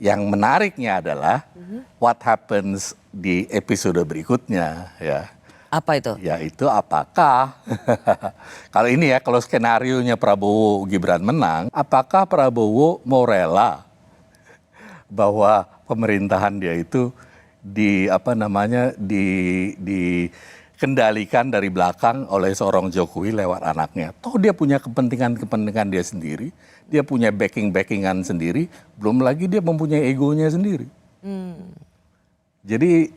Yang menariknya adalah what happens di episode berikutnya, ya. Apa itu? Yaitu apakah kalau ini ya, kalau skenarionya Prabowo Gibran menang, apakah Prabowo mau rela bahwa pemerintahan dia itu dikendalikan dari belakang oleh seorang Jokowi lewat anaknya. Toh dia punya kepentingan dia sendiri, dia punya backingan sendiri, belum lagi dia mempunyai egonya sendiri. Jadi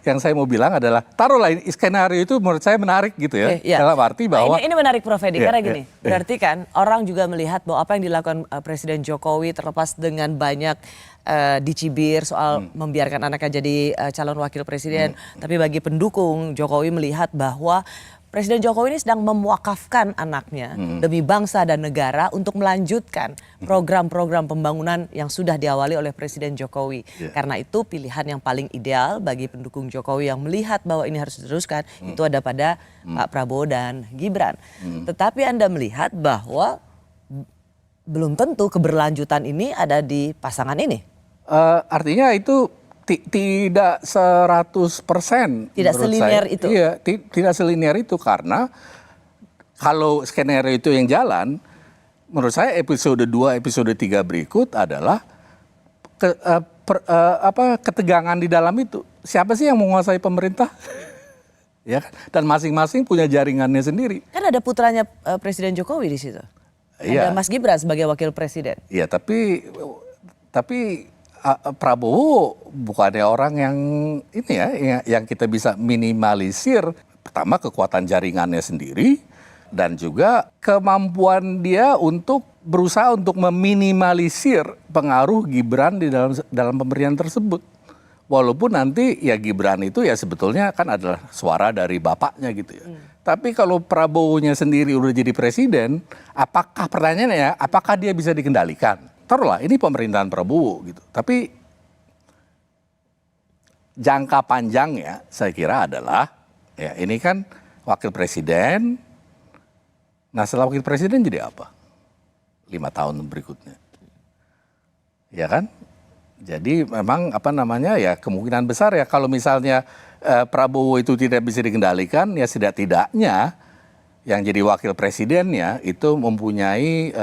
yang saya mau bilang adalah taruhlah ini skenario itu menurut saya menarik gitu ya. Dalam arti bahwa ini menarik Prof Edi karena gini, berarti kan orang juga melihat bahwa apa yang dilakukan Presiden Jokowi terlepas dengan banyak dicibir soal membiarkan anaknya jadi calon wakil presiden, tapi bagi pendukung Jokowi melihat bahwa Presiden Jokowi ini sedang mewakafkan anaknya demi bangsa dan negara untuk melanjutkan program-program pembangunan yang sudah diawali oleh Presiden Jokowi. Karena itu pilihan yang paling ideal bagi pendukung Jokowi yang melihat bahwa ini harus diteruskan itu ada pada Pak Prabowo dan Gibran. Tetapi Anda melihat bahwa belum tentu keberlanjutan ini ada di pasangan ini. Artinya itu tidak 100%. Tidak selinier itu. Iya, tidak selinier itu karena kalau skenario itu yang jalan, menurut saya episode 2, episode 3 berikut adalah ketegangan di dalam itu. Siapa sih yang menguasai pemerintah? Ya kan? Dan masing-masing punya jaringannya sendiri. Kan ada putranya Presiden Jokowi di situ. Ada Mas Gibran sebagai wakil presiden. Iya, tapi Prabowo bukannya orang yang ini ya, yang kita bisa minimalisir. Pertama kekuatan jaringannya sendiri dan juga kemampuan dia untuk berusaha untuk meminimalisir pengaruh Gibran di dalam pemerintahan tersebut. Walaupun nanti ya Gibran itu ya sebetulnya kan adalah suara dari bapaknya gitu ya. Tapi kalau Prabowo-nya sendiri udah jadi presiden, apakah pertanyaannya apakah dia bisa dikendalikan? Taruhlah ini pemerintahan Prabowo gitu. Tapi jangka panjangnya saya kira adalah ya ini kan wakil presiden. Nah setelah wakil presiden jadi apa? 5 tahun berikutnya. Ya kan? Jadi memang ya kemungkinan besar ya kalau misalnya Prabowo itu tidak bisa dikendalikan ya setidak-tidaknya yang jadi wakil presidennya itu mempunyai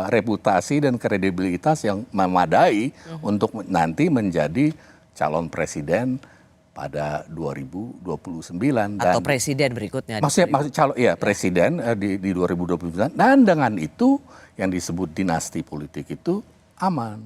reputasi dan kredibilitas yang memadai untuk nanti menjadi calon presiden pada 2029 atau presiden berikutnya. Maksudnya presiden di 2029 dan dengan itu yang disebut dinasti politik itu aman.